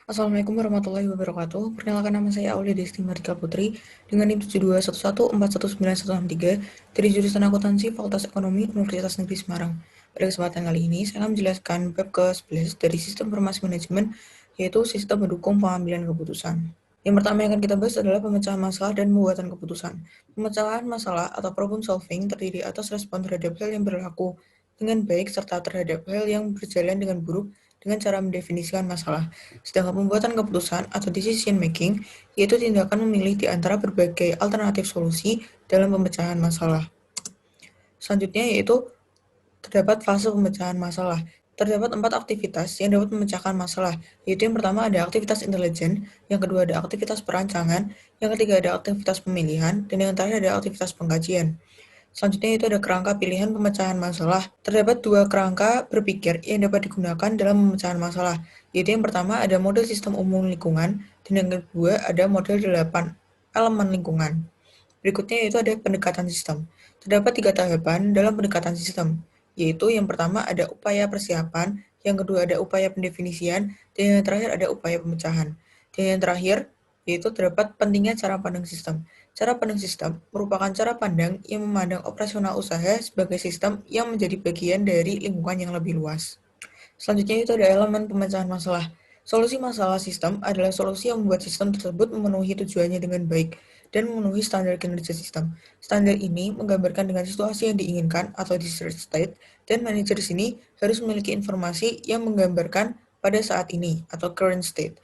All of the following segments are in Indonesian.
Assalamualaikum warahmatullahi wabarakatuh. Perkenalkan nama saya Aulia Desti Mardika Putri dengan NIM 7211419163 dari jurusan Akuntansi Fakultas Ekonomi Universitas Negeri Semarang. Pada kesempatan kali ini, saya akan menjelaskan bab ke-11 dari Sistem Informasi Manajemen, yaitu sistem mendukung pengambilan keputusan. Yang pertama yang akan kita bahas adalah pemecahan masalah dan pembuatan keputusan. Pemecahan masalah atau problem solving terdiri atas respon terhadap hal yang berlaku dengan baik serta terhadap hal yang berjalan dengan buruk dengan cara mendefinisikan masalah. Sedangkan pembuatan keputusan atau decision making yaitu tindakan memilih di antara berbagai alternatif solusi dalam pemecahan masalah. Selanjutnya yaitu terdapat fase pemecahan masalah. Terdapat 4 aktivitas yang dapat memecahkan masalah, yaitu yang pertama ada aktivitas intelijen, yang kedua ada aktivitas perancangan, yang ketiga ada aktivitas pemilihan, dan yang terakhir ada aktivitas pengkajian. Selanjutnya itu ada kerangka pilihan pemecahan masalah. Terdapat 2 kerangka berpikir yang dapat digunakan dalam pemecahan masalah, yaitu yang pertama ada model sistem umum lingkungan, dan yang kedua ada model 8 elemen lingkungan. Berikutnya yaitu ada pendekatan sistem. Terdapat 3 tahapan dalam pendekatan sistem, yaitu yang pertama ada upaya persiapan, yang kedua ada upaya pendefinisian, dan yang terakhir ada upaya pemecahan. Dan yang terakhir yaitu terdapat pentingnya cara pandang sistem. Cara pandang sistem merupakan cara pandang yang memandang operasional usaha sebagai sistem yang menjadi bagian dari lingkungan yang lebih luas. Selanjutnya itu ada elemen pemecahan masalah. Solusi masalah sistem adalah solusi yang membuat sistem tersebut memenuhi tujuannya dengan baik dan memenuhi standar kinerja sistem. Standar ini menggambarkan dengan situasi yang diinginkan atau desired state, dan manajer di sini harus memiliki informasi yang menggambarkan pada saat ini atau current state.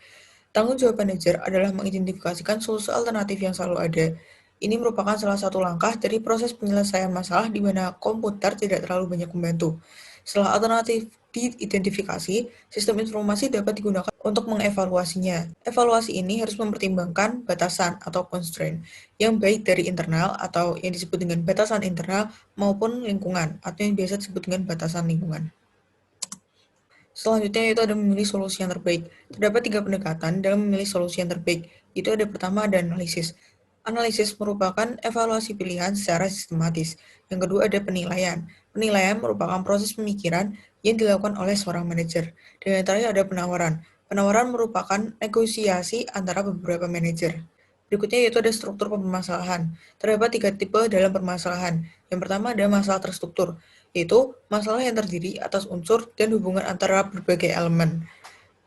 Tanggung jawab manajer adalah mengidentifikasikan solusi alternatif yang selalu ada. Ini merupakan salah satu langkah dari proses penyelesaian masalah di mana komputer tidak terlalu banyak membantu. Setelah alternatif diidentifikasi, sistem informasi dapat digunakan untuk mengevaluasinya. Evaluasi ini harus mempertimbangkan batasan atau constraint yang baik dari internal atau yang disebut dengan batasan internal maupun lingkungan atau yang biasa disebut dengan batasan lingkungan. Selanjutnya itu ada memilih solusi yang terbaik. Terdapat 3 pendekatan dalam memilih solusi yang terbaik. Itu ada pertama ada analisis. Analisis merupakan evaluasi pilihan secara sistematis. Yang kedua ada penilaian. Penilaian merupakan proses pemikiran yang dilakukan oleh seorang manajer. Dan yang terakhir ada penawaran. Penawaran merupakan negosiasi antara beberapa manajer. Berikutnya yaitu ada struktur permasalahan. Terdapat 3 tipe dalam permasalahan. Yang pertama ada masalah terstruktur, yaitu masalah yang terdiri atas unsur dan hubungan antara berbagai elemen,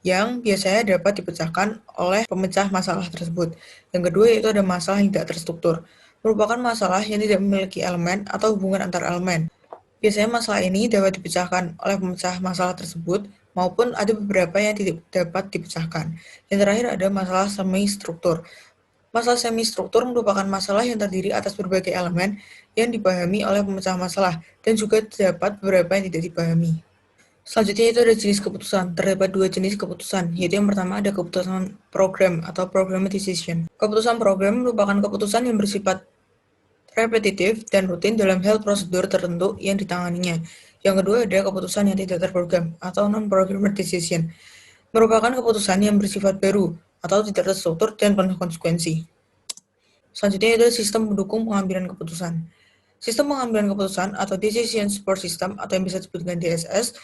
yang biasanya dapat dipecahkan oleh pemecah masalah tersebut. Yang kedua yaitu ada masalah yang tidak terstruktur, merupakan masalah yang tidak memiliki elemen atau hubungan antar elemen. Biasanya masalah ini dapat dipecahkan oleh pemecah masalah tersebut, maupun ada beberapa yang tidak dapat dipecahkan. Yang terakhir ada masalah semi-struktur. Masalah semi-struktur merupakan masalah yang terdiri atas berbagai elemen yang dipahami oleh pemecah masalah, dan juga terdapat beberapa yang tidak dipahami. Selanjutnya itu ada jenis keputusan. Terdapat 2 jenis keputusan, yaitu yang pertama ada keputusan program atau program decision. Keputusan program merupakan keputusan yang bersifat repetitif dan rutin dalam hal prosedur tertentu yang ditanganinya. Yang kedua ada keputusan yang tidak terprogram atau non-programmer decision. Merupakan keputusan yang bersifat baru atau tidak terstruktur dan penuh konsekuensi. Selanjutnya itu sistem mendukung pengambilan keputusan. Sistem pengambilan keputusan atau Decision Support System atau yang bisa disebut dengan DSS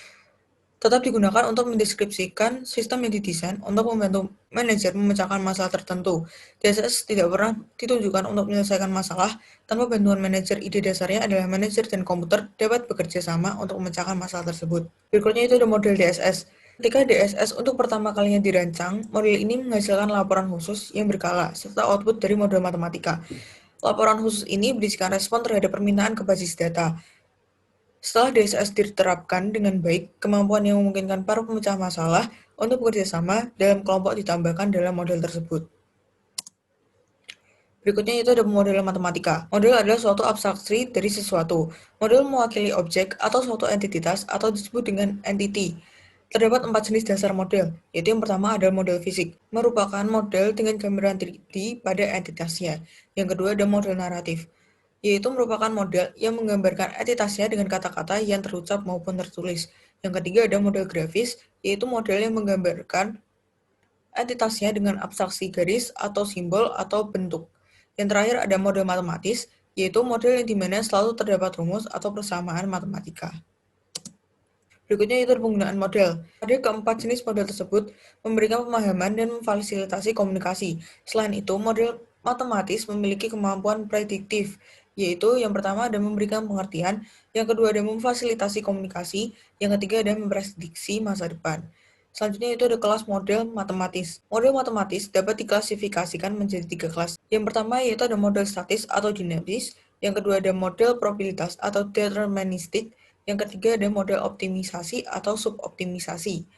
tetap digunakan untuk mendeskripsikan sistem yang didesain untuk membantu manajer memecahkan masalah tertentu. DSS tidak pernah ditunjukkan untuk menyelesaikan masalah tanpa bantuan manajer. Ide dasarnya adalah manajer dan komputer dapat bekerja sama untuk memecahkan masalah tersebut. Berikutnya itu ada model DSS. Ketika DSS untuk pertama kalinya dirancang, model ini menghasilkan laporan khusus yang berkala serta output dari model matematika. Laporan khusus ini berisikan respon terhadap permintaan ke basis data. Setelah DSS diterapkan dengan baik, kemampuan yang memungkinkan para pemecah masalah untuk bekerja sama dalam kelompok ditambahkan dalam model tersebut. Berikutnya itu ada model matematika. Model adalah suatu abstraksi dari sesuatu. Model mewakili objek atau suatu entitas atau disebut dengan entity. Terdapat 4 jenis dasar model, yaitu yang pertama adalah model fisik, merupakan model dengan gambaran 3D pada entitasnya. Yang kedua ada model naratif, yaitu merupakan model yang menggambarkan entitasnya dengan kata-kata yang terucap maupun tertulis. Yang ketiga ada model grafis, yaitu model yang menggambarkan entitasnya dengan abstraksi garis atau simbol atau bentuk. Yang terakhir ada model matematis, yaitu model yang dimana selalu terdapat rumus atau persamaan matematika. Berikutnya itu penggunaan model. Ada keempat jenis model tersebut memberikan pemahaman dan memfasilitasi komunikasi. Selain itu, model matematis memiliki kemampuan prediktif, yaitu yang pertama ada memberikan pengertian, yang kedua ada memfasilitasi komunikasi, yang ketiga ada memprediksi masa depan. Selanjutnya itu ada kelas model matematis. Model matematis dapat diklasifikasikan menjadi 3 kelas. Yang pertama yaitu ada model statis atau dinamis, yang kedua ada model probabilitas atau deterministik, yang ketiga ada model optimisasi atau suboptimisasi.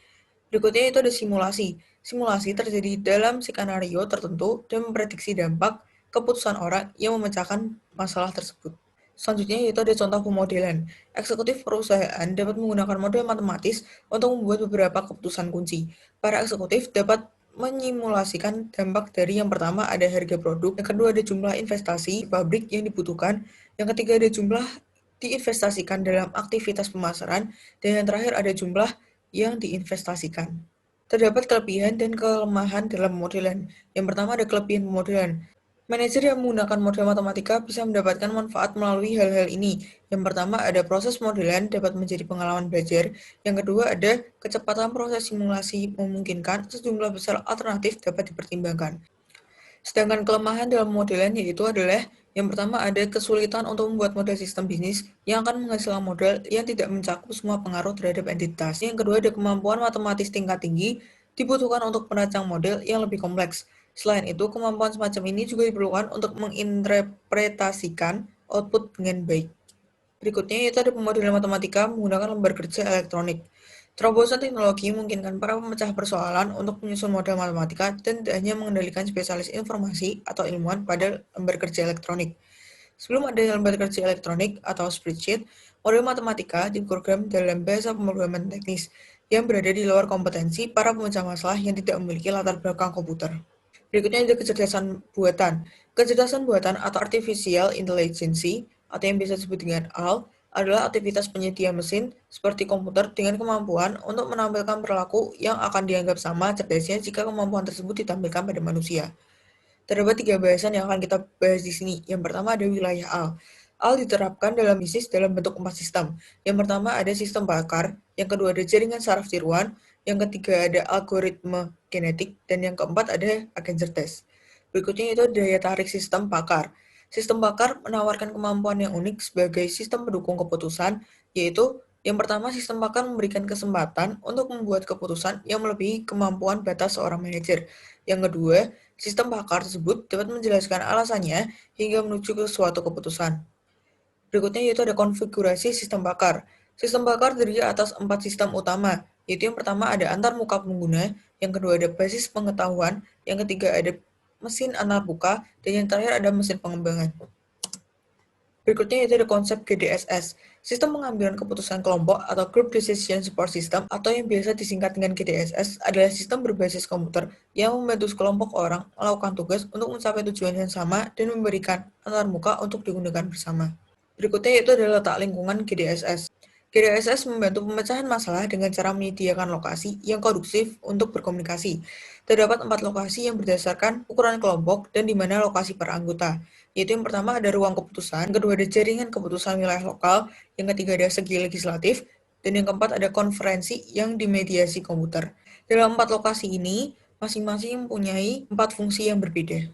Berikutnya itu ada simulasi. Simulasi terjadi dalam skenario tertentu dan memprediksi dampak keputusan orang yang memecahkan masalah tersebut. Selanjutnya yaitu ada contoh pemodelan. Eksekutif perusahaan dapat menggunakan model matematis untuk membuat beberapa keputusan kunci. Para eksekutif dapat menyimulasikan dampak dari yang pertama ada harga produk, yang kedua ada jumlah investasi pabrik yang dibutuhkan, yang ketiga ada jumlah diinvestasikan dalam aktivitas pemasaran, dan yang terakhir ada jumlah yang diinvestasikan. Terdapat kelebihan dan kelemahan dalam pemodelan. Yang pertama ada kelebihan pemodelan. Manajer yang menggunakan model matematika bisa mendapatkan manfaat melalui hal-hal ini. Yang pertama ada proses pemodelan dapat menjadi pengalaman belajar. Yang kedua ada kecepatan proses simulasi memungkinkan sejumlah besar alternatif dapat dipertimbangkan. Sedangkan kelemahan dalam modelan yaitu adalah yang pertama ada kesulitan untuk membuat model sistem bisnis yang akan menghasilkan model yang tidak mencakup semua pengaruh terhadap entitas. Yang kedua ada kemampuan matematis tingkat tinggi dibutuhkan untuk merancang model yang lebih kompleks. Selain itu, kemampuan semacam ini juga diperlukan untuk menginterpretasikan output dengan baik. Berikutnya yaitu ada pemodelan matematika menggunakan lembar kerja elektronik. Terobosan teknologi memungkinkan para pemecah persoalan untuk menyusun model matematika dan tidak hanya mengendalikan spesialis informasi atau ilmuwan pada lembar kerja elektronik. Sebelum adanya lembar kerja elektronik atau spreadsheet, model matematika diprogram dalam bahasa pemrograman teknis yang berada di luar kompetensi para pemecah masalah yang tidak memiliki latar belakang komputer. Berikutnya ada kecerdasan buatan. Kecerdasan buatan atau artificial intelligence atau yang biasa disebut dengan AL adalah aktivitas penyedia mesin seperti komputer dengan kemampuan untuk menampilkan perilaku yang akan dianggap sama cerdasnya jika kemampuan tersebut ditampilkan pada manusia. Terdapat 3 bahasan yang akan kita bahas di sini. Yang pertama ada wilayah AL. AL diterapkan dalam bisnis dalam bentuk 4 sistem. Yang pertama ada sistem bakar, yang kedua ada jaringan saraf tiruan, yang ketiga ada algoritma genetik, dan yang keempat ada agen cerdas. Berikutnya itu daya tarik sistem bakar. Sistem bakar menawarkan kemampuan yang unik sebagai sistem pendukung keputusan, yaitu yang pertama sistem bakar memberikan kesempatan untuk membuat keputusan yang melebihi kemampuan batas seorang manajer. Yang kedua, sistem bakar tersebut dapat menjelaskan alasannya hingga menuju ke suatu keputusan. Berikutnya yaitu ada konfigurasi sistem bakar. Sistem bakar terdiri atas 4 sistem utama, yaitu yang pertama ada antarmuka pengguna, yang kedua ada basis pengetahuan, yang ketiga ada mesin antarmuka, dan yang terakhir ada mesin pengembangan. Berikutnya yaitu ada konsep GDSS, Sistem Pengambilan Keputusan Kelompok atau Group Decision Support System atau yang biasa disingkat dengan GDSS adalah sistem berbasis komputer yang membantu sekelompok orang melakukan tugas untuk mencapai tujuan yang sama dan memberikan antarmuka untuk digunakan bersama. Berikutnya yaitu adalah letak lingkungan GDSS. GDSS membantu pemecahan masalah dengan cara menyediakan lokasi yang kondusif untuk berkomunikasi. Terdapat 4 lokasi yang berdasarkan ukuran kelompok dan di mana lokasi per anggota, yaitu yang pertama ada ruang keputusan, yang kedua ada jaringan keputusan wilayah lokal, yang ketiga ada segi legislatif, dan yang keempat ada konferensi yang dimediasi komputer. Dalam 4 lokasi ini, masing-masing mempunyai 4 fungsi yang berbeda.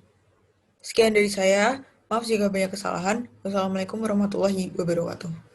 Sekian dari saya, maaf jika banyak kesalahan. Wassalamualaikum warahmatullahi wabarakatuh.